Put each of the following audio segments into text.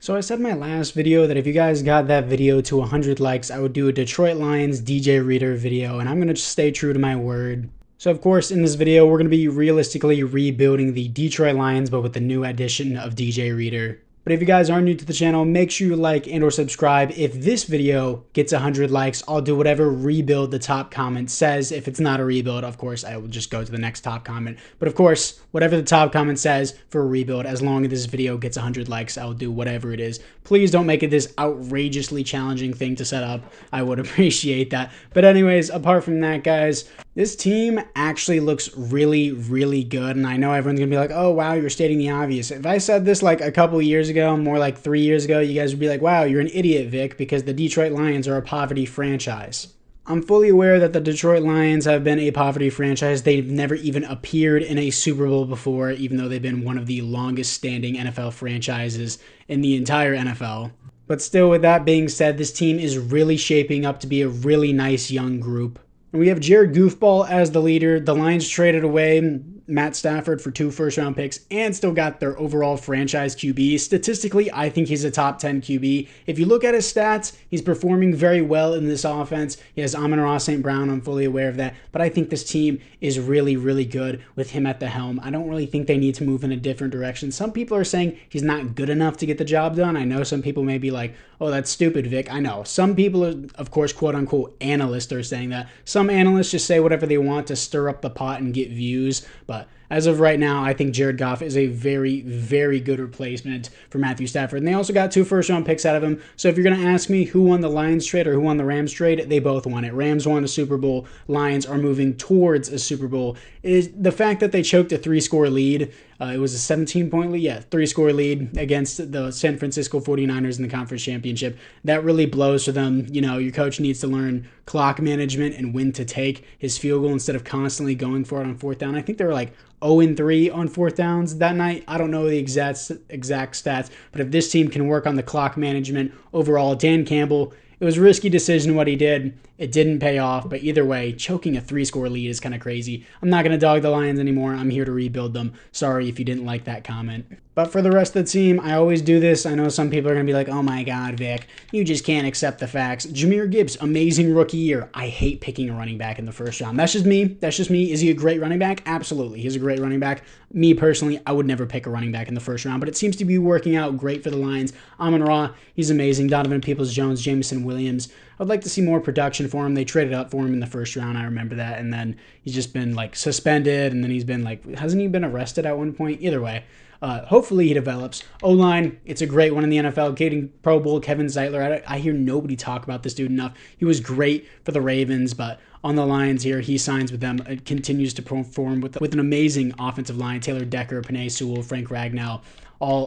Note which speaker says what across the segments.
Speaker 1: So I said in my last video that if you guys got that video to 100 likes, I would do a Detroit Lions DJ Reader video, and I'm going to just stay true to my word. So of course, in this video, we're going to be realistically rebuilding the Detroit Lions, but with the new addition of DJ Reader. But if you guys are new to the channel, make sure you like and or subscribe. If this video gets 100 likes, I'll do whatever rebuild the top comment says. If it's not a rebuild, of course, I will just go to the next top comment. But of course, whatever the top comment says for a rebuild, as long as this video gets 100 likes, I'll do whatever it is. Please don't make it this outrageously challenging thing to set up. I would appreciate that. But anyways, apart from that, guys, this team actually looks really, really good. And I know everyone's going to be like, oh, wow, you're stating the obvious. If I said this like a couple years ago, more like 3 years ago, you guys would be like, wow, you're an idiot, Vic, because the Detroit Lions are a poverty franchise. I'm fully aware that the Detroit Lions have been a poverty franchise. They've never even appeared in a Super Bowl before, even though they've been one of the longest standing NFL franchises in the entire NFL. But still, with that being said, this team is really shaping up to be a really nice young group. And we have Jared Goofball as the leader. The Lions traded away Matt Stafford for 2 first-round picks and still got their overall franchise QB. Statistically, I think he's a top 10 QB. If you look at his stats, he's performing very well in this offense. He has Amon-Ra St. Brown. I'm fully aware of that. But I think this team is really, really good with him at the helm. I don't really think they need to move in a different direction. Some people are saying he's not good enough to get the job done. I know some people may be like, oh, that's stupid, Vic. I know. Some people, are, of course, quote-unquote analysts are saying that. Some analysts just say whatever they want to stir up the pot and get views. But as of right now, I think Jared Goff is a very, very good replacement for Matthew Stafford. And they also got 2 first-round picks out of him. So if you're going to ask me who won the Lions trade or who won the Rams trade, they both won it. Rams won a Super Bowl. Lions are moving towards a Super Bowl. Is the fact that they choked a 3-score lead. It was a 17-point lead. Yeah, 3-score lead against the San Francisco 49ers in the conference championship. That really blows for them. You know, your coach needs to learn clock management and when to take his field goal instead of constantly going for it on 4th down. I think they were like 0-3 on 4th downs that night. I don't know the exact stats, but if this team can work on the clock management overall, Dan Campbell, it was a risky decision what he did. It didn't pay off, but either way, choking a 3-score lead is kind of crazy. I'm not going to dog the Lions anymore. I'm here to rebuild them. Sorry if you didn't like that comment. But for the rest of the team, I always do this. I know some people are going to be like, oh my God, Vic, you just can't accept the facts. Jahmyr Gibbs, amazing rookie year. I hate picking a running back in the first round. That's just me. That's just me. Is he a great running back? Absolutely. He's a great running back. Me personally, I would never pick a running back in the first round, but it seems to be working out great for the Lions. Amon-Ra, he's amazing. Donovan Peoples-Jones, Jameson Williams. I'd like to see more production for him. They traded up for him in the first round. I remember that. And then he's just been like suspended. And then he's been like, hasn't he been arrested at one point? Either way, hopefully he develops. O-line, it's a great one in the NFL. Getting Pro Bowl Kevin Zeitler. I hear nobody talk about this dude enough. He was great for the Ravens, but on the Lions here, he signs with them. It continues to perform with an amazing offensive line. Taylor Decker, Penei Sewell, Frank Ragnow.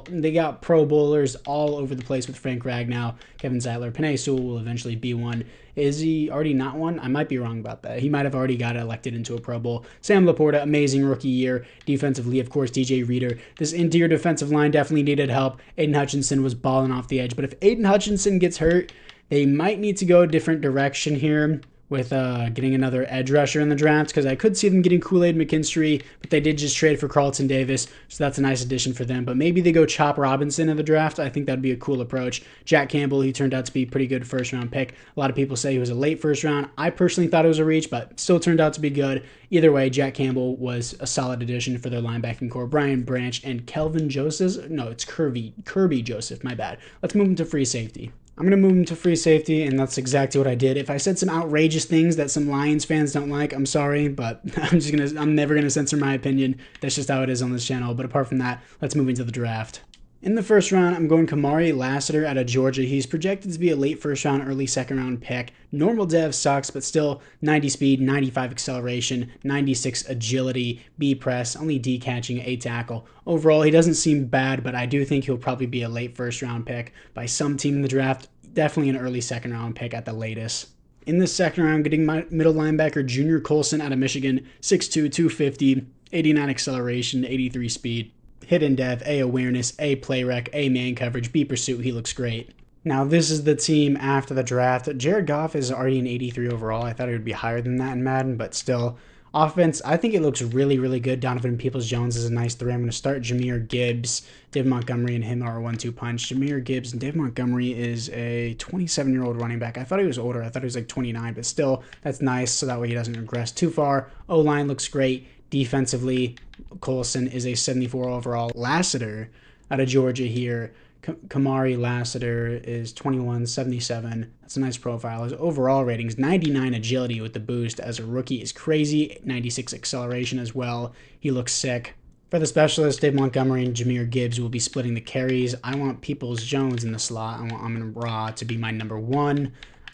Speaker 1: They got Pro Bowlers all over the place with Frank Ragnow, Kevin Zeitler. Penei Sewell will eventually be one. Is he already not one? I might be wrong about that. He might have already got elected into a Pro Bowl. Sam Laporta, amazing rookie year. Defensively, of course, DJ Reader. This interior defensive line definitely needed help. Aiden Hutchinson was balling off the edge. But if Aiden Hutchinson gets hurt, they might need to go a different direction here with getting another edge rusher in the draft, because I could see them getting Kool-Aid McKinstry, but they did just trade for Carlton Davis, so that's a nice addition for them. But maybe they go Chop Robinson in the draft. I think that'd be a cool approach. Jack Campbell, he turned out to be a pretty good first-round pick. A lot of people say he was a late first round. I personally thought it was a reach, but still turned out to be good. Either way, Jack Campbell was a solid addition for their linebacking core. Brian Branch and Kelvin Joseph. No, it's Kirby Joseph, my bad. Let's move him to free safety. I'm going to move him to free safety, and that's exactly what I did. If I said some outrageous things that some Lions fans don't like, I'm sorry, but I'm never going to censor my opinion. That's just how it is on this channel. But apart from that, let's move into the draft. In the first round, I'm going Kamari Lassiter out of Georgia. He's projected to be a late first round, early second round pick. Normal dev sucks, but still 90 speed, 95 acceleration, 96 agility, B press, only D catching, A tackle. Overall, he doesn't seem bad, but I do think he'll probably be a late first round pick by some team in the draft. Definitely an early second round pick at the latest. In the second round, getting my middle linebacker Junior Colson out of Michigan, 6'2", 250, 89 acceleration, 83 speed. Hidden dev, A awareness, A play rec, A man coverage, B pursuit. He looks great. Now, this is the team after the draft. Jared Goff is already an 83 overall. I thought it would be higher than that in Madden, but still, Offense, I think it looks really, really good. Donovan Peoples-Jones is a nice 3. I'm going to start Jahmyr Gibbs. David Montgomery and him are a 1-2 punch. Jahmyr Gibbs and David Montgomery is a 27-year-old running back. I thought he was older. I thought he was like 29, but still, that's nice, so that way he doesn't regress too far. O-line looks great. Defensively, Colson is a 74 overall. Lassiter out of Georgia here. Kamari Lassiter is 2177. That's a nice profile. His overall rating is 99 agility with the boost. As a rookie is crazy. 96 acceleration as well. He looks sick. For the specialist, Dave Montgomery and Jahmyr Gibbs will be splitting the carries. I want Peoples-Jones in the slot. I want Amon-Ra to be my number 1.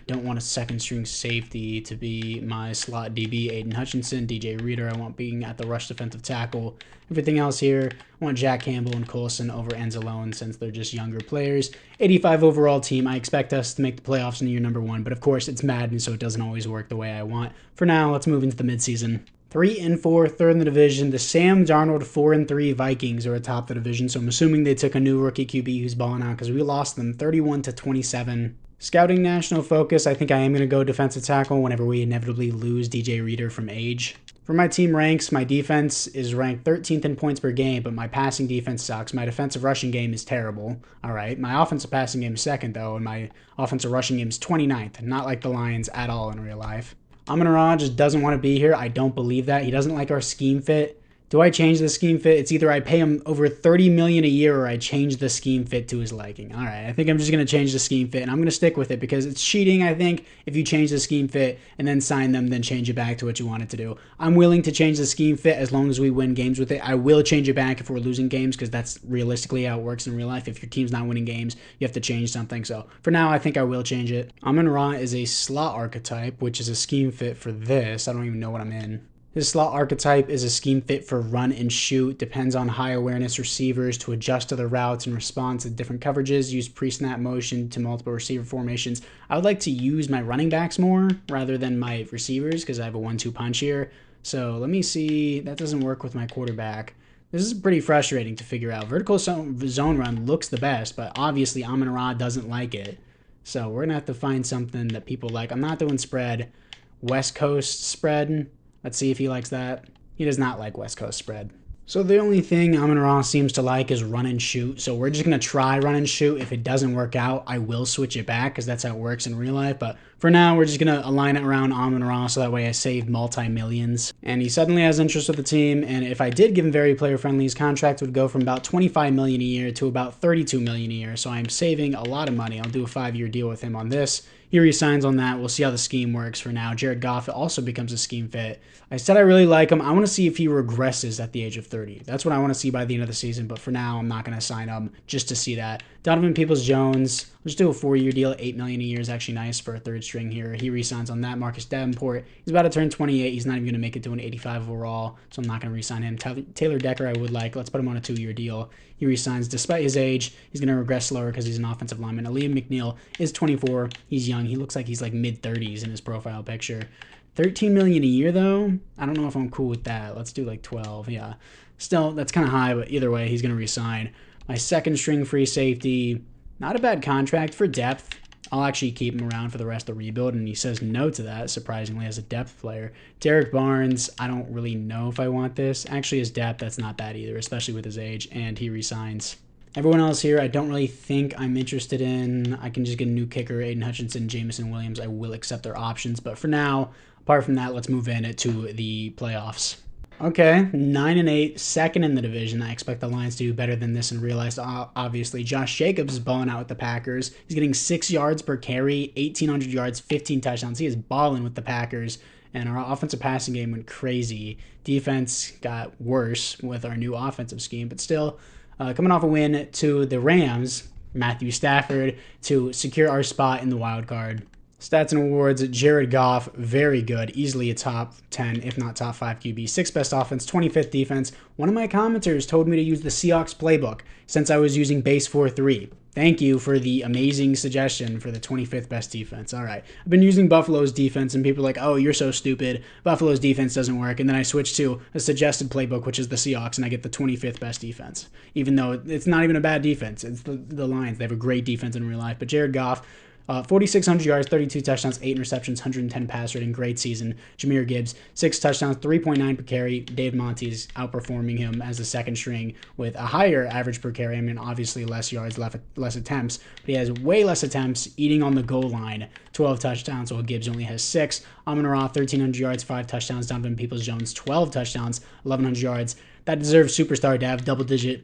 Speaker 1: Don't want a second string safety to be my slot DB. Aiden Hutchinson, DJ Reader, I want being at the rush defensive tackle. Everything else here, I want Jack Campbell and Colson over Enzalone since they're just younger players. 85 overall team. I expect us to make the playoffs in year number 1, but of course it's Madden, so it doesn't always work the way I want. For now, let's move into the midseason. 3-4, third in the division. The Sam Darnold 4-3 Vikings are atop the division, so I'm assuming they took a new rookie QB who's balling out because we lost them 31-27. Scouting national focus, I think I am going to go defensive tackle whenever we inevitably lose DJ Reader from age. For my team ranks, my defense is ranked 13th in points per game, but my passing defense sucks. My defensive rushing game is terrible. All right, my offensive passing game is second, though, and my offensive rushing game is 29th, not like the Lions at all in real life. Amon-Ra just doesn't want to be here. I don't believe that. He doesn't like our scheme fit. Do I change the scheme fit? It's either I pay him over $30 million a year or I change the scheme fit to his liking. All right, I think I'm just going to change the scheme fit, and I'm going to stick with it because it's cheating, I think, if you change the scheme fit and then sign them, then change it back to what you want it to do. I'm willing to change the scheme fit as long as we win games with it. I will change it back if we're losing games because that's realistically how it works in real life. If your team's not winning games, you have to change something. So for now, I think I will change it. Amon-Ra is a slot archetype, which is a scheme fit for this. I don't even know what I'm in. His slot archetype is a scheme fit for run and shoot, depends on high awareness receivers to adjust to the routes and respond to different coverages, use pre-snap motion to multiple receiver formations. I would like to use my running backs more rather than my receivers because I have a 1-2 punch here. So let me see, that doesn't work with my quarterback. This is pretty frustrating to figure out. Vertical zone run looks the best, but obviously Amon-Ra doesn't like it. So we're going to have to find something that people like. I'm not doing spread. West Coast spread. Let's see if he likes that. He does not like West Coast spread. So the only thing Amon-Ra seems to like is run and shoot. So we're just going to try run and shoot. If it doesn't work out, I will switch it back because that's how it works in real life. But for now, we're just going to align it around Amon-Ra so that way I save multi-millions. And he suddenly has interest with the team. And if I did give him very player-friendly, his contract would go from about $25 million a year to about $32 million a year. So I'm saving a lot of money. I'll do a 5-year deal with him on this. He resigns on that. We'll see how the scheme works for now. Jared Goff also becomes a scheme fit. I said I really like him. I want to see if he regresses at the age of 30. That's what I want to see by the end of the season. But for now, I'm not going to sign him just to see that. Donovan Peoples-Jones, I'll just do a 4-year deal. $8 million a year is actually nice for a third string here. He resigns on that. Marcus Davenport, he's about to turn 28. He's not even going to make it to an 85 overall, so I'm not going to resign him. Taylor Decker, I would like. Let's put him on a 2-year deal. He resigns despite his age. He's going to regress slower because he's an offensive lineman. Liam McNeil is 24. He's young. He looks like he's like mid-30s in his profile picture. $13 million a year, though? I don't know if I'm cool with that. Let's do like 12. Yeah. Still, that's kind of high, but either way, he's going to resign. My second string free safety, not a bad contract for depth. I'll actually keep him around for the rest of the rebuild, and he says no to that, surprisingly, as a depth player. Derek Barnes, I don't really know if I want this. Actually, his depth, that's not bad either, especially with his age, and he resigns. Everyone else here, I don't really think I'm interested in. I can just get a new kicker, Aiden Hutchinson, Jamison Williams. I will accept their options, but for now, apart from that, let's move in to the playoffs. Okay, 9-8, second in the division. I expect the Lions to do better than this in real life. Obviously, Josh Jacobs is balling out with the Packers. He's getting 6 yards per carry, 1,800 yards, 15 touchdowns. He is balling with the Packers, and our offensive passing game went crazy. Defense got worse with our new offensive scheme, but still, coming off a win to the Rams, Matthew Stafford, to secure our spot in the wild card. Stats and awards, Jared Goff, very good. Easily a top 10, if not top 5 QB. 6th best offense, 25th defense. One of my commenters told me to use the Seahawks playbook since I was using base 4-3. Thank you for the amazing suggestion for the 25th best defense. All right. I've been using Buffalo's defense, and people are like, oh, you're so stupid. Buffalo's defense doesn't work. And then I switch to a suggested playbook, which is the Seahawks, and I get the 25th best defense. Even though it's not even a bad defense. It's the Lions. They have a great defense in real life. But Jared Goff, 4,600 yards, 32 touchdowns, 8 interceptions, 110 pass rating. Great season. Jahmyr Gibbs, 6 touchdowns, 3.9 per carry. Dave Monty's outperforming him as the second string with a higher average per carry. I mean, obviously less yards, less attempts, but he has way less attempts, eating on the goal line. 12 touchdowns, while Gibbs only has 6. Amon-Ra, 1,300 yards, 5 touchdowns. Donovan Peoples-Jones, 12 touchdowns, 1,100 yards. That deserves superstar to have double-digit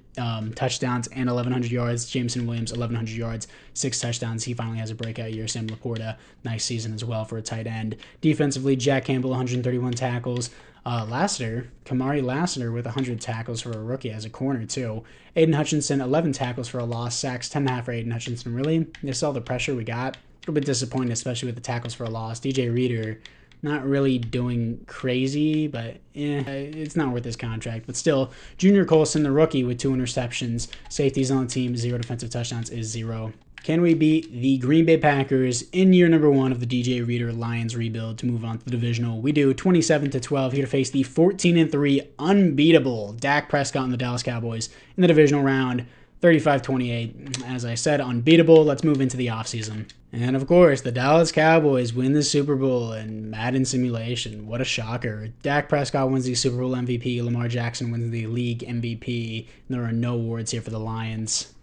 Speaker 1: touchdowns and 1,100 yards. Jameson Williams, 1,100 yards, 6 touchdowns. He finally has a breakout year. Sam Laporta, nice season as well for a tight end. Defensively, Jack Campbell, 131 tackles. Kamari Lassiter with 100 tackles for a rookie as a corner too. Aiden Hutchinson, 11 tackles for a loss. Sacks, 10.5 for Aiden Hutchinson. Really, they saw the pressure we got. A little bit disappointed, especially with the tackles for a loss. DJ Reader, not really doing crazy, but it's not worth his contract. But still, Junior Colson, the rookie, with 2 interceptions. Safeties on the team, 0 defensive touchdowns is 0. Can we beat the Green Bay Packers in year number 1 of the DJ Reader Lions rebuild to move on to the divisional? We do. 27-12 here to face the 14-3 unbeatable Dak Prescott and the Dallas Cowboys in the divisional round. 35-28. As I said, unbeatable. Let's move into the offseason. And of course, the Dallas Cowboys win the Super Bowl in Madden simulation. What a shocker. Dak Prescott wins the Super Bowl MVP. Lamar Jackson wins the league MVP. There are no awards here for the Lions.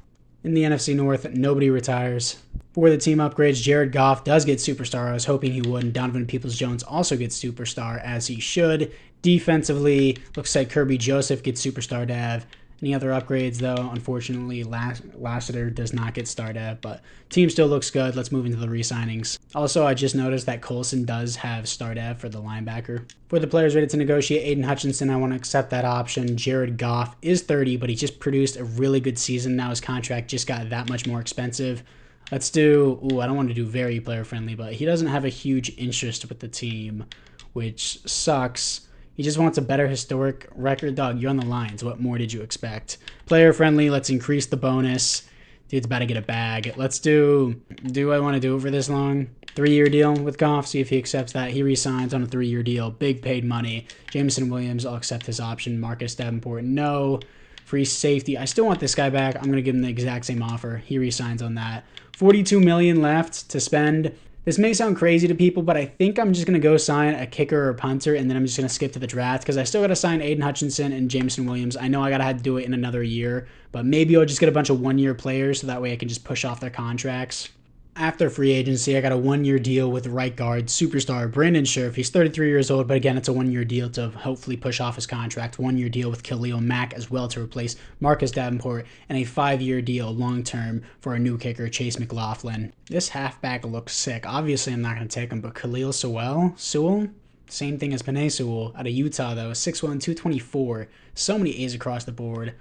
Speaker 1: In the NFC North, nobody retires. For the team upgrades, Jared Goff does get superstar. I was hoping he would. And Donovan Peoples-Jones also gets superstar, as he should. Defensively, looks like Kirby Joseph gets superstar dev. Any other upgrades, though? Unfortunately, Lassiter does not get star dev, but team still looks good. Let's move into the re-signings. Also, I just noticed that Colson does have star dev for the linebacker. For the players ready to negotiate, Aiden Hutchinson, I want to accept that option. Jared Goff is 30, but he just produced a really good season. Now his contract just got that much more expensive. Let's do, I don't want to do very player-friendly, but he doesn't have a huge interest with the team, which sucks. He just wants a better historic record. Dog, you're on the Lions. What more did you expect? Player friendly. Let's increase the bonus. Dude's about to get a bag. Let's do I want to do it for this long? 3-year deal with Goff. See if he accepts that. He resigns on a 3-year deal. Big paid money. Jameson Williams, I'll accept his option. Marcus Davenport, no. Free safety. I still want this guy back. I'm going to give him the exact same offer. He resigns on that. $42 million left to spend. This may sound crazy to people, but I think I'm just going to go sign a kicker or a punter, and then I'm just going to skip to the draft because I still got to sign Aiden Hutchinson and Jameson Williams. I know I got to have to do it in another year, but maybe I'll just get a bunch of 1-year players so that way I can just push off their contracts. After free agency, I got a 1-year deal with right guard superstar Brandon Scherf. He's 33 years old, but again, it's a 1-year deal to hopefully push off his contract. 1-year deal with Khalil Mack as well to replace Marcus Davenport, and a 5-year deal long-term for a new kicker, Chase McLaughlin. This halfback looks sick. Obviously, I'm not going to take him, but Khalil Sewell? Same thing as Penei Sewell out of Utah, though. 6'1", 224. So many A's across the board.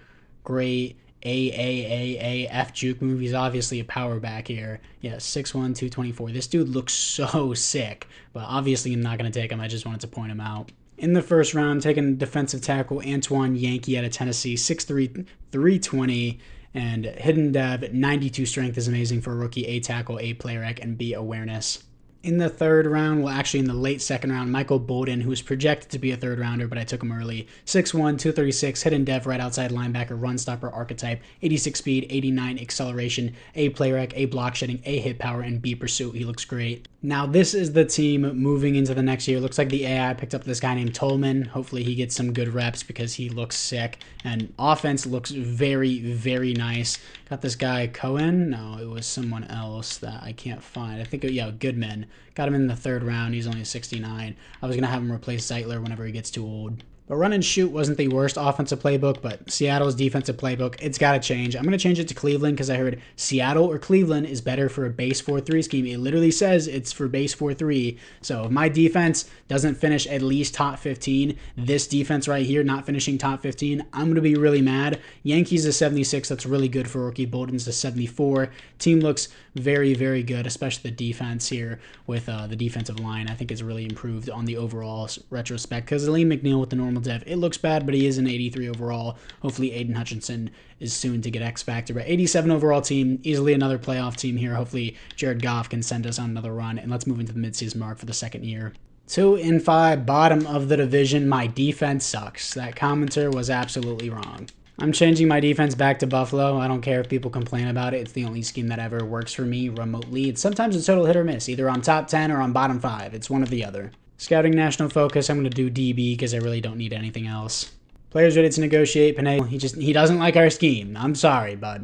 Speaker 1: Great. F juke movies, obviously a power back here. Yeah, 6'1", 224. This dude looks so sick, but obviously I'm not going to take him. I just wanted to point him out. In the first round, taking defensive tackle Antoine Yankee out of Tennessee, 6'3", 320, and hidden dev, 92 strength is amazing for a rookie. A tackle, A player rec, and B awareness. In the third round, well, actually in the late second round, Michael Bolden, who was projected to be a third rounder, but I took him early. 6'1", 236, hidden dev, right outside linebacker, run stopper archetype, 86 speed, 89 acceleration, A play rec, A block shedding, A hit power, and B pursuit. He looks great. Now, this is the team moving into the next year. Looks like the AI picked up this guy named Tolman. Hopefully he gets some good reps because he looks sick. And offense looks very, very nice. Got this guy Cohen. No, it was someone else that I can't find. I think, Goodman. Got him in the third round. He's only 69. I was going to have him replace Zeitler whenever he gets too old. But run and shoot wasn't the worst offensive playbook, but Seattle's defensive playbook, it's got to change. I'm going to change it to Cleveland because I heard Seattle or Cleveland is better for a base 4-3 scheme. It literally says it's for base 4-3. So if my defense doesn't finish at least top 15, this defense right here not finishing top 15, I'm going to be really mad. Yankees is 76. That's really good for rookie. Bolden's a 74. Team looks very, very good, especially the defense here with the defensive line. I think it's really improved on the overall retrospect because Aleem McNeil with the normal dev, it looks bad, but he is an 83 overall. Hopefully Aiden Hutchinson is soon to get X Factor, but 87 overall team, easily another playoff team here. Hopefully Jared Goff can send us on another run, and let's move into the midseason mark for the second year. 2-5, bottom of the division. My defense sucks. That commenter was absolutely wrong. I'm changing my defense back to Buffalo. I don't care if people complain about it. It's the only scheme that ever works for me remotely. Sometimes it's total hit or miss. Either I'm top 10 or I'm bottom 5. It's one or the other. Scouting national focus. I'm going to do DB because I really don't need anything else. Players ready to negotiate. Panay, he doesn't like our scheme. I'm sorry, bud.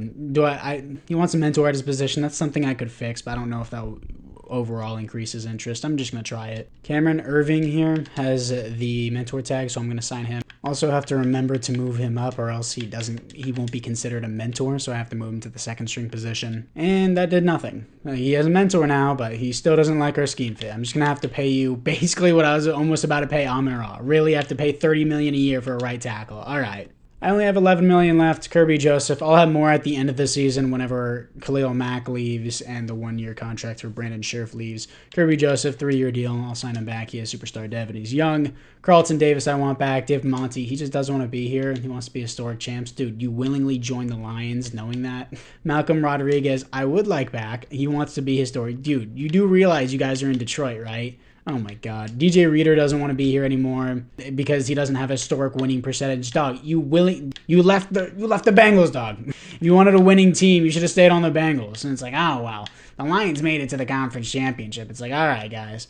Speaker 1: He wants a mentor at his position. That's something I could fix, but I don't know if that will overall increase his interest. I'm just going to try it. Cameron Irving here has the mentor tag, so I'm going to sign him. Also have to remember to move him up or else he won't be considered a mentor, so I have to move him to the second string position. And that did nothing. He has a mentor now, but he still doesn't like our scheme fit. I'm just going to have to pay you basically what I was almost about to pay Amon-Ra. Really have to pay $30 million a year for a right tackle. All right. I only have $11 million left. Kirby Joseph. I'll have more at the end of the season whenever Khalil Mack leaves and the 1-year contract for Brandon Scherf leaves. Kirby Joseph, 3-year deal. I'll sign him back. He has superstar dev and he's young. Carlton Davis, I want back. Dave Monty, he just doesn't want to be here. He wants to be historic champs. Dude, you willingly joined the Lions knowing that. Malcolm Rodriguez, I would like back. He wants to be historic. Dude, you do realize you guys are in Detroit, right? Oh my God. DJ Reader doesn't want to be here anymore because he doesn't have a historic winning percentage. Dog, you left the Bengals, dog. If you wanted a winning team, you should have stayed on the Bengals. And it's like, oh wow, the Lions made it to the conference championship. It's like, all right, guys.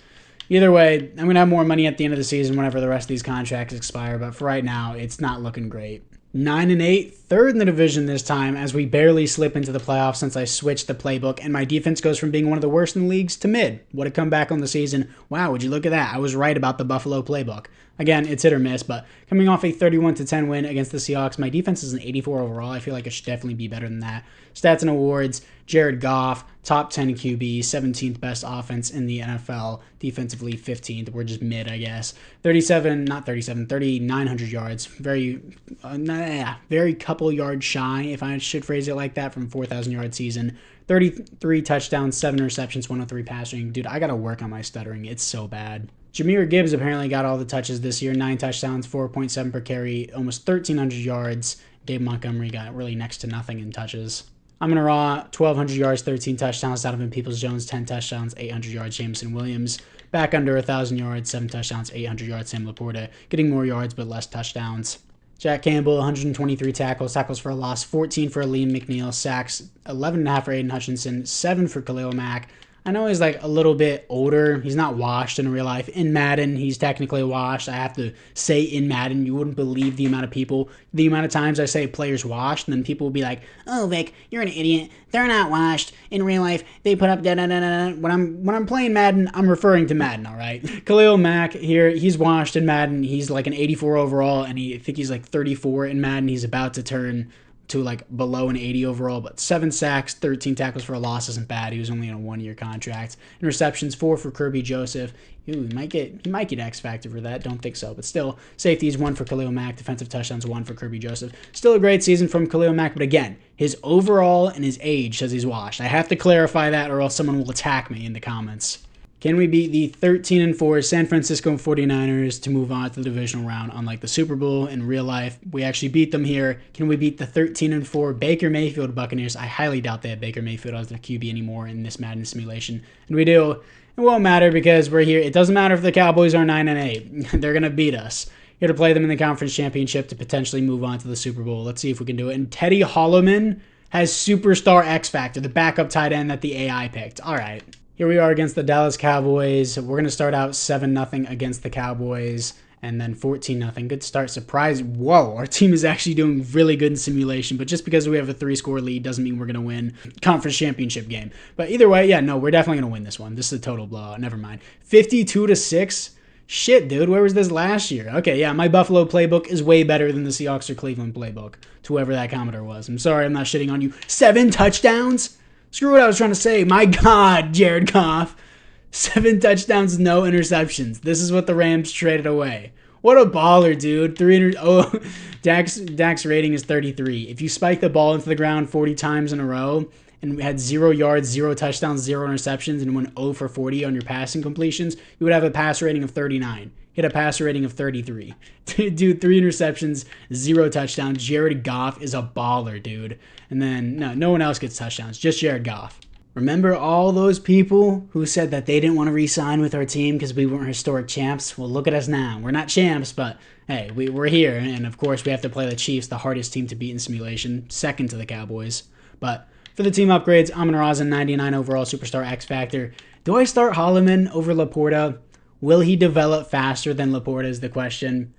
Speaker 1: Either way, I'm going to have more money at the end of the season whenever the rest of these contracts expire, but for right now, it's not looking great. 9-8, third in the division this time as we barely slip into the playoffs since I switched the playbook and my defense goes from being one of the worst in the leagues to mid. What a comeback on the season. Wow, would you look at that? I was right about the Buffalo playbook. Again, it's hit or miss, but coming off a 31-10 win against the Seahawks, my defense is an 84 overall. I feel like it should definitely be better than that. Stats and awards, Jared Goff, top 10 QB, 17th best offense in the NFL, defensively 15th. We're just mid, I guess. 3,900 yards. Very couple yards shy, if I should phrase it like that, from 4,000-yard season. 33 touchdowns, 7 receptions, 103 passing. Dude, I got to work on my stuttering. It's so bad. Jameer Gibbs apparently got all the touches this year. 9 touchdowns, 4.7 per carry, almost 1,300 yards. Dave Montgomery got really next to nothing in touches. Amon-Ra, 1,200 yards, 13 touchdowns. Donovan Peoples-Jones, 10 touchdowns, 800 yards. Jameson Williams, back under 1,000 yards, 7 touchdowns, 800 yards. Sam Laporta, getting more yards but less touchdowns. Jack Campbell, 123 tackles for a loss, 14 for Liam McNeil, sacks, 11.5 for Aiden Hutchinson, 7 for Khalil Mack. I know he's like a little bit older. He's not washed in real life. In Madden, he's technically washed. I have to say in Madden, you wouldn't believe the amount of times I say players washed, and then people will be like, oh, Vic, you're an idiot. They're not washed. In real life, they put up da-da-da-da-da. When I'm playing Madden, I'm referring to Madden, all right? Khalil Mack here, he's washed in Madden. He's like an 84 overall, and I think he's like 34 in Madden. He's about to turn to like below an 80 overall, but 7 sacks, 13 tackles for a loss isn't bad. He was only on a 1-year contract. Interceptions, 4 for Kirby Joseph. Ooh, he might get X Factor for that. Don't think so, but still. Safeties, 1 for Khalil Mack. Defensive touchdowns, 1 for Kirby Joseph. Still a great season from Khalil Mack, but again, his overall and his age says he's washed. I have to clarify that or else someone will attack me in the comments. Can we beat the 13-4 San Francisco 49ers to move on to the divisional round? Unlike the Super Bowl in real life, we actually beat them here. Can we beat the 13-4 Baker Mayfield Buccaneers? I highly doubt they have Baker Mayfield as their QB anymore in this Madden simulation. And we do. It won't matter because we're here. It doesn't matter if the Cowboys are 9-8. They're going to beat us. Here to play them in the conference championship to potentially move on to the Super Bowl. Let's see if we can do it. And Teddy Holloman has superstar X Factor, the backup tight end that the AI picked. All right. Here we are against the Dallas Cowboys. We're going to start out 7-0 against the Cowboys and then 14-0. Good start. Surprise. Whoa, our team is actually doing really good in simulation, but just because we have a 3-score lead doesn't mean we're going to win conference championship game. But either way, yeah, no, we're definitely going to win this one. This is a total blowout. Never mind. 52-6. Shit, dude, where was this last year? Okay, yeah, my Buffalo playbook is way better than the Seahawks or Cleveland playbook, to whoever that commenter was. I'm sorry, I'm not shitting on you. 7 touchdowns? Screw what I was trying to say. My God, Jared Goff. 7 touchdowns, no interceptions. This is what the Rams traded away. What a baller, dude. Dak's rating is 33. If you spike the ball into the ground 40 times in a row and had 0 yards, 0 touchdowns, 0 interceptions, and went 0 for 40 on your passing completions, you would have a passer rating of 39. Hit a passer rating of 33. Dude, 3 interceptions, 0 touchdowns. Jared Goff is a baller, dude. And then, no one else gets touchdowns. Just Jared Goff. Remember all those people who said that they didn't want to re-sign with our team because we weren't historic champs? Well, look at us now. We're not champs, but hey, we're here. And of course, we have to play the Chiefs, the hardest team to beat in simulation, second to the Cowboys. But for the team upgrades, Amon-Ra, 99 overall superstar X Factor. Do I start Holloman over Laporta? Will he develop faster than Laporta is the question.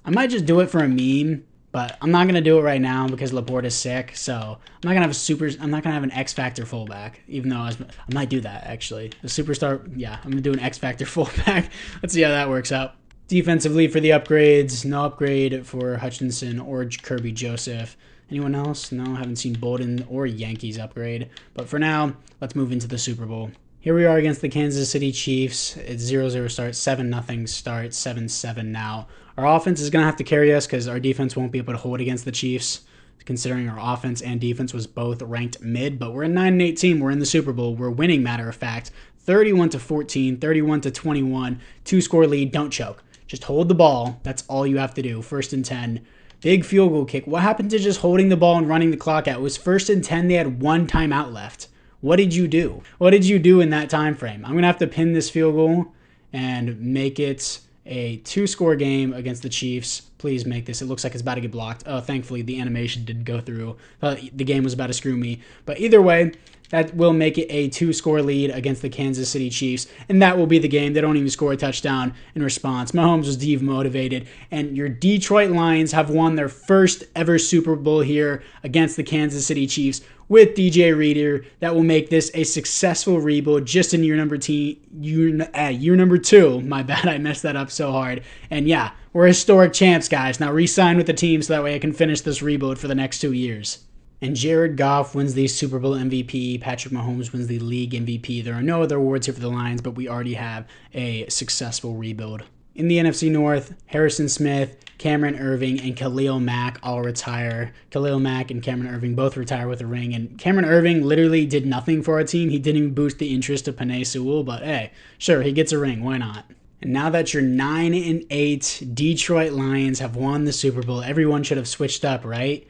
Speaker 1: I might just do it for a meme, but I'm not gonna do it right now because Laporta's sick. So I'm not gonna have an X Factor fullback, even though I might do that actually. The superstar, yeah, I'm gonna do an X Factor fullback. Let's see how that works out. Defensively for the upgrades, no upgrade for Hutchinson or Kirby Joseph. Anyone else? No, haven't seen Bolden or Yankees upgrade. But for now, let's move into the Super Bowl. Here we are against the Kansas City Chiefs. It's 0-0 start, 7-0 start, 7-7 now. Our offense is going to have to carry us because our defense won't be able to hold against the Chiefs, considering our offense and defense was both ranked mid. But we're a 9-8 team. We're in the Super Bowl. We're winning, matter of fact. 31-14, 31-21, 2-score lead. Don't choke. Just hold the ball. That's all you have to do. 1st and 10. Big field goal kick. What happened to just holding the ball and running the clock out? It was 1st and 10. They had 1 timeout left. What did you do? What did you do in that time frame? I'm going to have to pin this field goal and make it a 2-score game against the Chiefs. Please make this. It looks like it's about to get blocked. Oh, thankfully, the animation didn't go through. The game was about to screw me. But either way, that will make it a 2-score lead against the Kansas City Chiefs, and that will be the game. They don't even score a touchdown in response. Mahomes was demotivated, and your Detroit Lions have won their first ever Super Bowl here against the Kansas City Chiefs with DJ Reader. That will make this a successful rebuild just in year number 2. My bad, I messed that up so hard. And yeah, we're historic champs, guys. Now re-sign with the team so that way I can finish this rebuild for the next 2 years. And Jared Goff wins the Super Bowl MVP. Patrick Mahomes wins the league MVP. There are no other awards here for the Lions, but we already have a successful rebuild. In the NFC North, Harrison Smith, Cameron Irving, and Khalil Mack all retire. Khalil Mack and Cameron Irving both retire with a ring. And Cameron Irving literally did nothing for our team. He didn't even boost the interest of Penei Sewell, but hey, sure, he gets a ring. Why not? And now that your 9-8 Detroit Lions have won the Super Bowl, everyone should have switched up, right?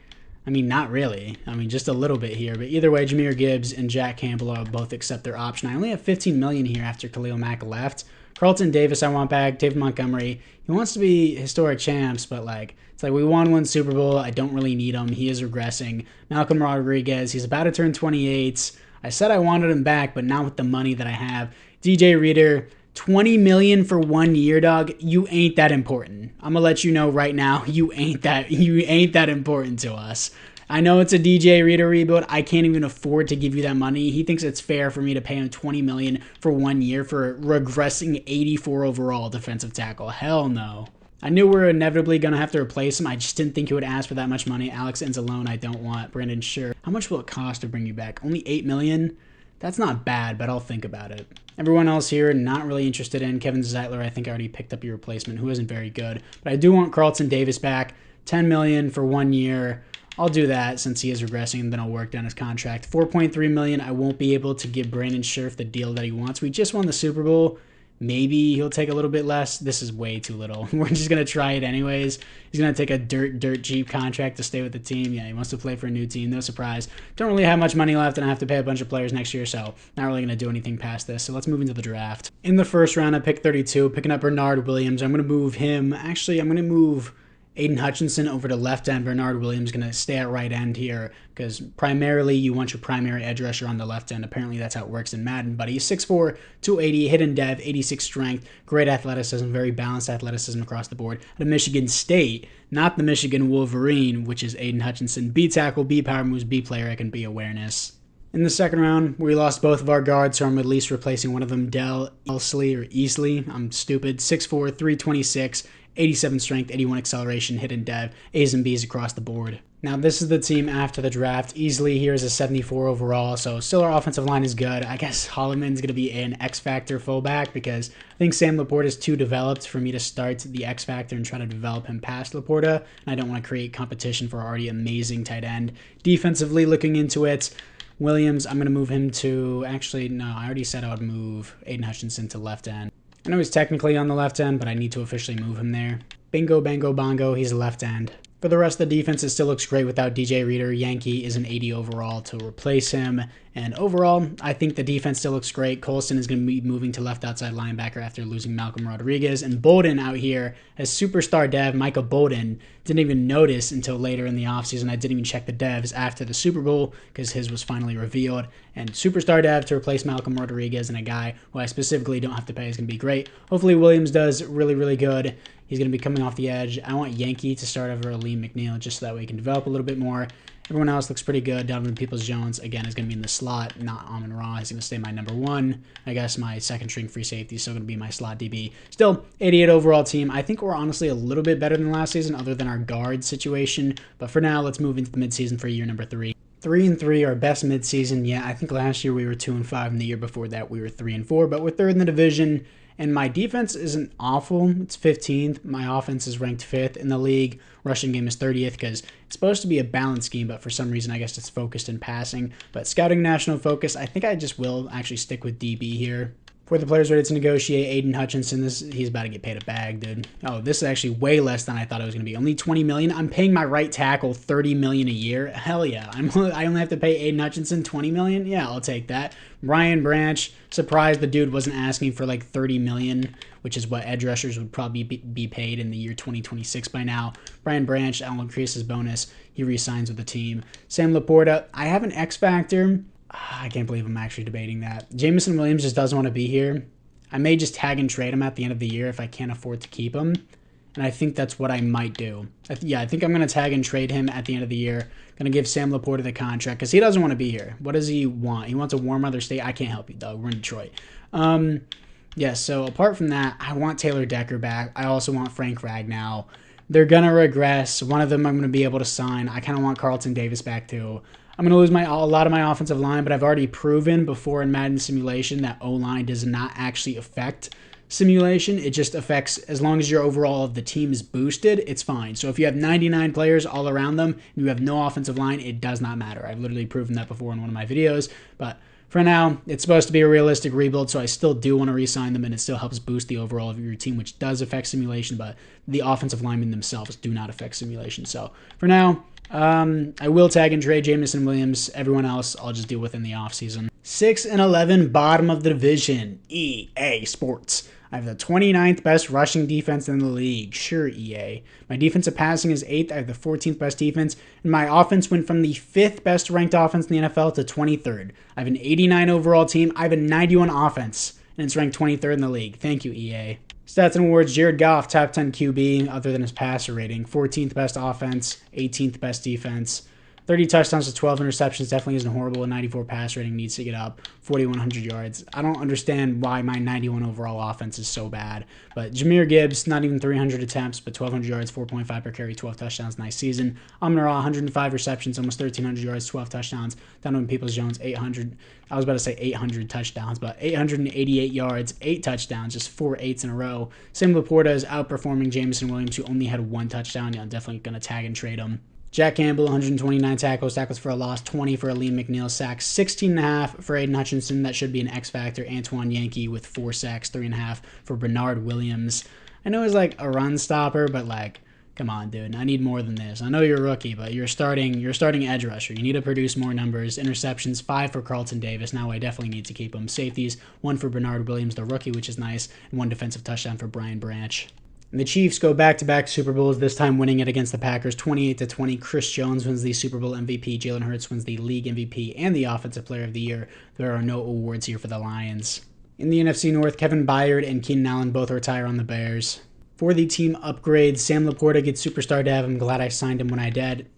Speaker 1: I mean, not really. I mean, just a little bit here. But either way, Jahmyr Gibbs and Jack Campbell both accept their option. I only have $15 million here after Khalil Mack left. Carlton Davis I want back. David Montgomery. He wants to be historic champs, but it's like we won 1 Super Bowl. I don't really need him. He is regressing. Malcolm Rodriguez. He's about to turn 28. I said I wanted him back, but not with the money that I have. DJ Reader. $20 million for 1 year, dog. You ain't that important. I'm gonna let you know right now. You ain't that important to us. I know it's a DJ Reader rebuild. I can't even afford to give you that money. He thinks it's fair for me to pay him $20 million for 1 year for regressing 84 overall defensive tackle. Hell no. I knew we were inevitably going to have to replace him. I just didn't think he would ask for that much money. Alex Enzalone, I don't want. Brandon Scherf. How much will it cost to bring you back? Only $8 million? That's not bad, but I'll think about it. Everyone else here, not really interested in. Kevin Zeitler, I think I already picked up your replacement, who isn't very good. But I do want Carlton Davis back. $10 million for 1 year. I'll do that since he is regressing, and then I'll work down his contract. $4.3 million, I won't be able to give Brandon Scherf the deal that he wants. We just won the Super Bowl. Maybe he'll take a little bit less. This is way too little. We're just going to try it anyways. He's going to take a dirt cheap contract to stay with the team. Yeah, he wants to play for a new team. No surprise. Don't really have much money left, and I have to pay a bunch of players next year, so not really going to do anything past this. So let's move into the draft. In the first round, I picked 32, picking up Bernard Williams. I'm going to move him. Actually, I'm going to move Aiden Hutchinson over to left end. Bernard Williams going to stay at right end here because primarily you want your primary edge rusher on the left end. Apparently that's how it works in Madden. But he's 6'4", 280, hidden dev, 86 strength, great athleticism, very balanced athleticism across the board. At Michigan State, not the Michigan Wolverine, which is Aiden Hutchinson. B tackle, B power moves, B player, I can B awareness. In the second round, we lost both of our guards, so I'm at least replacing one of them, Dell Easley. I'm stupid. 6'4", 326, 87 strength, 81 acceleration, hidden dev, A's and B's across the board. Now, this is the team after the draft. Easley here is a 74 overall, so still our offensive line is good. I guess Holloman's going to be an X-Factor fullback because I think Sam Laporta is too developed for me to start the X-Factor and try to develop him past Laporta, and I don't want to create competition for our already amazing tight end. Defensively, looking into it, Williams, I'm going to move him to, actually, no, I already said I would move Aiden Hutchinson to left end. I know he's technically on the left end, but I need to officially move him there. Bingo, bango, bongo, he's a left end. For the rest of the defense, it still looks great without DJ Reader. Yankee is an 80 overall to replace him. And overall, I think the defense still looks great. Colston is going to be moving to left outside linebacker after losing Malcolm Rodriguez. And Bolden out here as superstar dev, Micah Bolden. Didn't even notice until later in the offseason. I didn't even check the devs after the Super Bowl because his was finally revealed. And superstar dev to replace Malcolm Rodriguez, and a guy who I specifically don't have to pay is going to be great. Hopefully Williams does really, really good. He's going to be coming off the edge. I want Yankee to start over Lee McNeil just so that way he can develop a little bit more. Everyone else looks pretty good. Donovan Peoples-Jones, again, is going to be in the slot, not Amon-Ra. He's going to stay my number one. I guess my second string free safety is still going to be my slot DB. Still, 88 overall team. I think we're honestly a little bit better than last season other than our guard situation. But for now, let's move into the midseason for year number 3. 3-3, our best midseason. Yeah, I think last year we were 2-5, and the year before that we were 3-4. But we're third in the division. And my defense isn't awful. It's 15th. My offense is ranked 5th in the league. Rushing game is 30th because it's supposed to be a balanced scheme, but for some reason I guess it's focused in passing. But scouting national focus, I think I just will actually stick with DB here. For the players ready to negotiate, Aiden Hutchinson, he's about to get paid a bag, dude. Oh, this is actually way less than I thought it was going to be. Only $20 million. I'm paying my right tackle $30 million a year. Hell yeah. I only have to pay Aiden Hutchinson $20 million. Yeah, I'll take that. Brian Branch, surprised the dude wasn't asking for like $30 million, which is what edge rushers would probably be paid in the year 2026 by now. Brian Branch, I'll increase his bonus. He re-signs with the team. Sam Laporta, I have an X factor. I can't believe I'm actually debating that. Jameson Williams just doesn't want to be here. I may just tag and trade him at the end of the year if I can't afford to keep him. And I think that's what I might do. I think I'm going to tag and trade him at the end of the year. Going to give Sam Laporta the contract because he doesn't want to be here. What does he want? He wants a warm weather state. I can't help you, dog. We're in Detroit. Yeah, so apart from that, I want Taylor Decker back. I also want Frank Ragnow. They're going to regress. One of them I'm going to be able to sign. I kind of want Carlton Davis back too. I'm going to lose a lot of my offensive line, but I've already proven before in Madden simulation that O-line does not actually affect simulation. It just affects, as long as your overall of the team is boosted, it's fine. So if you have 99 players all around them and you have no offensive line, it does not matter. I've literally proven that before in one of my videos, but for now, it's supposed to be a realistic rebuild, so I still do want to re-sign them, and it still helps boost the overall of your team, which does affect simulation, but the offensive linemen themselves do not affect simulation. So for now, I will tag and trade Jameson Williams. Everyone else, I'll just deal with in the offseason. 6-11, bottom of the division, EA Sports. I have the 29th best rushing defense in the league. Sure, EA. My defensive passing is 8th. I have the 14th best defense. And my offense went from the 5th best ranked offense in the NFL to 23rd. I have an 89 overall team. I have a 91 offense. And it's ranked 23rd in the league. Thank you, EA. Stats and awards, Jared Goff, top 10 QB, other than his passer rating. 14th best offense, 18th best defense. 30 touchdowns to 12 interceptions definitely isn't horrible. A 94 pass rating needs to get up. 4,100 yards. I don't understand why my 91 overall offense is so bad. But Jahmyr Gibbs, not even 300 attempts, but 1,200 yards, 4.5 per carry, 12 touchdowns. Nice season. Amon-Ra, 105 receptions, almost 1,300 yards, 12 touchdowns. Donovan Peoples-Jones, 800. I was about to say 800 touchdowns, but 888 yards, 8 touchdowns, just 4 8s in a row. Sam Laporta is outperforming Jameson Williams, who only had 1 touchdown. Yeah, I'm definitely going to tag and trade him. Jack Campbell, 129 tackles for a loss, 20 for a Lee McNeil sack, 16.5 for Aiden Hutchinson. That should be an X factor. Antoine Yankee with 4 sacks, 3.5 for Bernard Williams. I know he's like a run stopper, but like, come on, dude. I need more than this. I know you're a rookie, but you're starting edge rusher. You need to produce more numbers. Interceptions, 5 for Carlton Davis. Now I definitely need to keep him. Safeties, 1 for Bernard Williams, the rookie, which is nice, and 1 defensive touchdown for Brian Branch. And the Chiefs go back-to-back Super Bowls, this time winning it against the Packers, 28-20. Chris Jones wins the Super Bowl MVP. Jalen Hurts wins the league MVP and the Offensive Player of the Year. There are no awards here for the Lions. In the NFC North, Kevin Byard and Keenan Allen both retire on the Bears. For the team upgrades, Sam Laporta gets Superstar Dev. I'm glad I signed him when I did,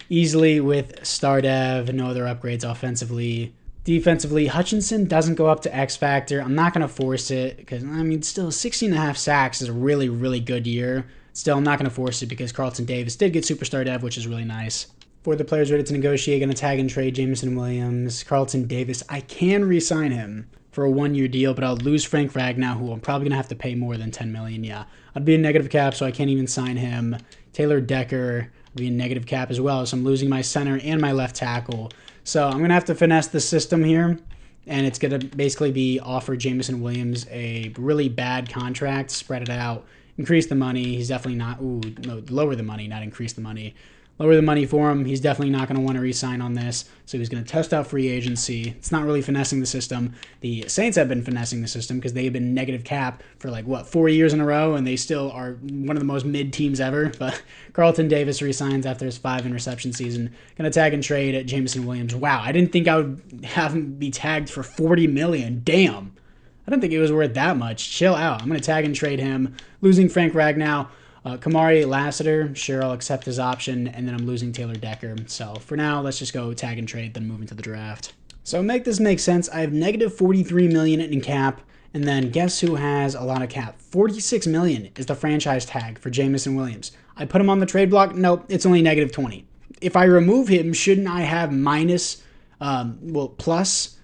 Speaker 1: easily with Star Dev. No other upgrades offensively. Defensively, Hutchinson doesn't go up to X Factor. I'm not going to force it because, I mean, still 16.5 sacks is a really, really good year. Still, I'm not going to force it because Carlton Davis did get Superstar Dev, which is really nice. For the players ready to negotiate, going to tag and trade Jameson Williams, Carlton Davis. I can re-sign him for a 1-year deal, but I'll lose Frank Ragnow, who I'm probably going to have to pay more than $10 million. Yeah, I'd be in negative cap, so I can't even sign him. Taylor Decker will be in negative cap as well, so I'm losing my center and my left tackle. So I'm going to have to finesse the system here, and it's going to basically be offer Jameson Williams a really bad contract, spread it out, increase the money. He's definitely not, no, lower the money, not increase the money. lower the money for him. He's definitely not going to want to re-sign on this, so he's going to test out free agency. It's not really finessing the system. The Saints have been finessing the system because they've been negative cap for 4 years in a row, and they still are one of the most mid teams ever. But Carlton Davis re-signs after his 5 interception season. Going to tag and trade at Jameson Williams. Wow, I didn't think I would have him be tagged for $40 million. Damn. I don't think it was worth that much. Chill out. I'm going to tag and trade him. Losing Frank Ragnow. Kamari Lassiter, sure, I'll accept his option, and then I'm losing Taylor Decker. So for now, let's just go tag and trade, then move into the draft. So make this make sense. I have negative $43 million in cap, and then guess who has a lot of cap? $46 million is the franchise tag for Jameson Williams. I put him on the trade block. Nope, it's only negative 20. If I remove him, shouldn't I have plus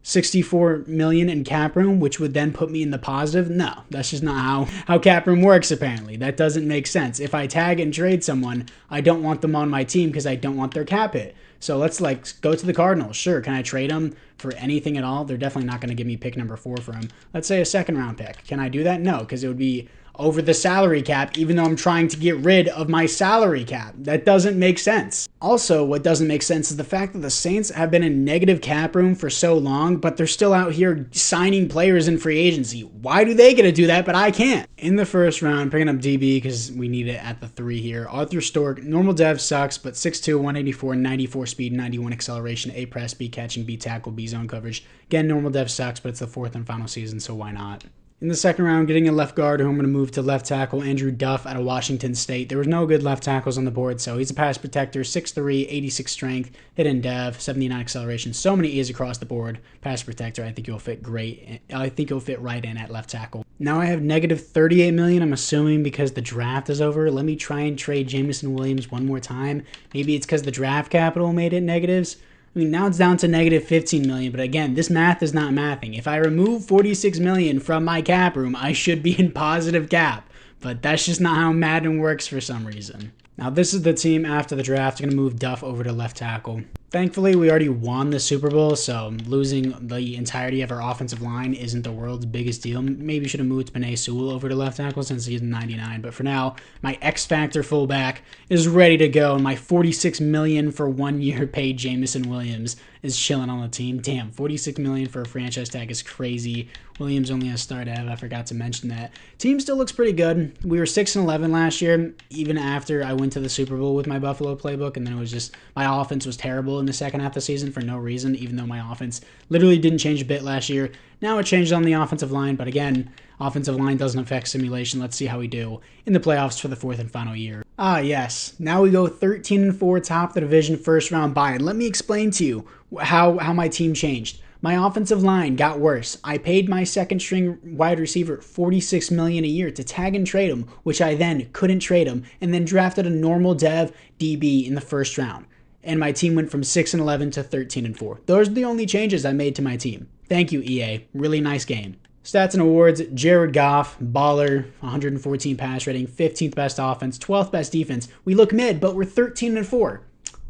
Speaker 1: $64 million in cap room, which would then put me in the positive? No, that's just not how cap room works, apparently. That doesn't make sense. If I tag and trade someone, I don't want them on my team because I don't want their cap hit. So let's go to the Cardinals. Sure, can I trade them for anything at all? They're definitely not going to give me pick number 4 for him. Let's say a second round pick. Can I do that? No, because it would be over the salary cap, even though I'm trying to get rid of my salary cap. That doesn't make sense. Also, what doesn't make sense is the fact that the Saints have been in negative cap room for so long, but they're still out here signing players in free agency. Why do they get to do that, but I can't? In the first round, picking up DB because we need it at the 3 here. Arthur Stork, normal dev sucks, but 6'2", 184, 94 speed, 91 acceleration, A press, B catching, B tackle, B zone coverage. Again, normal dev sucks, but it's the 4th and final season, so why not? In the second round, getting a left guard who I'm going to move to left tackle, Andrew Duff out of Washington State. There was no good left tackles on the board, so he's a pass protector, 6'3", 86 strength, hidden dev, 79 acceleration. So many E's across the board. Pass protector, I think he'll fit great. I think he'll fit right in at left tackle. Now I have negative $38 million, I'm assuming because the draft is over. Let me try and trade Jameson Williams one more time. Maybe it's because the draft capital made it negatives. I mean, now it's down to negative $15 million, but again, this math is not mathing. If I remove $46 million from my cap room, I should be in positive cap, but that's just not how Madden works for some reason. Now, this is the team after the draft. I'm going to move Duff over to left tackle. Thankfully, we already won the Super Bowl, so losing the entirety of our offensive line isn't the world's biggest deal. Maybe should have moved Penei Sewell over to left tackle since he's 99, but for now, my X-Factor fullback is ready to go, and my $46 million for 1 year paid Jameson Williams is chilling on the team. Damn, $46 million for a franchise tag is crazy. Williams only has star dev. I forgot to mention that. Team still looks pretty good. We were 6-11 last year, even after I went to the Super Bowl with my Buffalo playbook, and then it was just my offense was terrible in the second half of the season for no reason, even though my offense literally didn't change a bit last year. Now it changed on the offensive line, but again, offensive line doesn't affect simulation. Let's see how we do in the playoffs for the 4th and final year. Ah, yes. Now we go 13-4, top of the division, first round bye. And let me explain to you how my team changed. My offensive line got worse. I paid my second string wide receiver $46 million a year to tag and trade him, which I then couldn't trade him, and then drafted a normal dev DB in the first round. And my team went from 6-11 to 13-4. Those are the only changes I made to my team. Thank you, EA. Really nice game. Stats and awards, Jared Goff, baller, 114 pass rating, 15th best offense, 12th best defense. We look mid, but we're 13-4.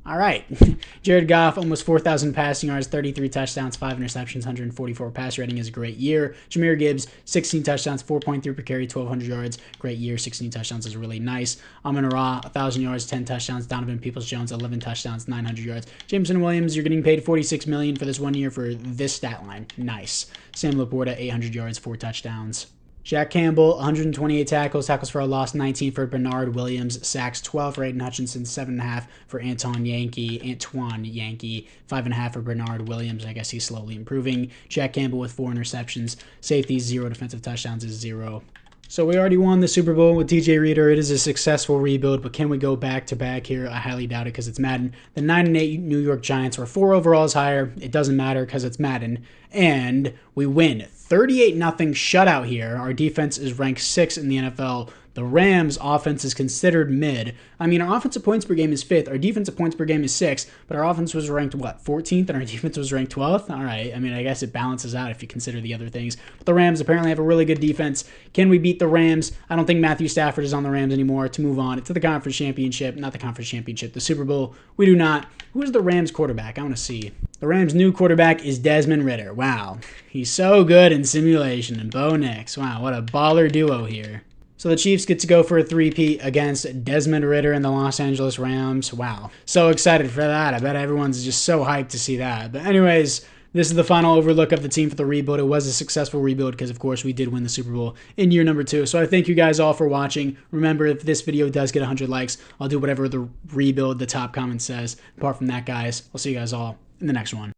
Speaker 1: All right. Jared Goff, almost 4,000 passing yards, 33 touchdowns, 5 interceptions, 144 pass rating is a great year. Jahmyr Gibbs, 16 touchdowns, 4.3 per carry, 1,200 yards. Great year. 16 touchdowns is really nice. Amon-Ra, 1,000 yards, 10 touchdowns. Donovan Peoples-Jones, 11 touchdowns, 900 yards. Jameson Williams, you're getting paid $46 million for this 1 year for this stat line. Nice. Sam Laporta, 800 yards, 4 touchdowns. Jack Campbell, 128 tackles for a loss, 19 for Bernard Williams, sacks 12 for Aiden Hutchinson, 7.5 for Antoine Yankee, 5.5 for Bernard Williams. I guess he's slowly improving. Jack Campbell with 4 interceptions, safeties 0, defensive touchdowns is 0. So we already won the Super Bowl with DJ Reader. It is a successful rebuild, but can we go back-to-back here? I highly doubt it because it's Madden. The 9-8 New York Giants were 4 overalls higher. It doesn't matter because it's Madden. And we win 38-0 shutout here. Our defense is ranked 6th in the NFL. The Rams' offense is considered mid. I mean, our offensive points per game is 5th. Our defensive points per game is 6th. But our offense was ranked, 14th? And our defense was ranked 12th? All right. I mean, I guess it balances out if you consider the other things. But the Rams apparently have a really good defense. Can we beat the Rams? I don't think Matthew Stafford is on the Rams anymore. To move on to the conference championship. Not the conference championship. The Super Bowl. We do not. Who is the Rams quarterback? I want to see. The Rams' new quarterback is Desmond Ridder. Wow. He's so good in simulation. And Bo Nix. Wow, what a baller duo here. So the Chiefs get to go for a three-peat against Desmond Ridder and the Los Angeles Rams. Wow. So excited for that. I bet everyone's just so hyped to see that. But anyways, this is the final overlook of the team for the rebuild. It was a successful rebuild because, of course, we did win the Super Bowl in year number 2. So I thank you guys all for watching. Remember, if this video does get 100 likes, I'll do whatever the rebuild, the top comment says. Apart from that, guys, I'll see you guys all in the next one.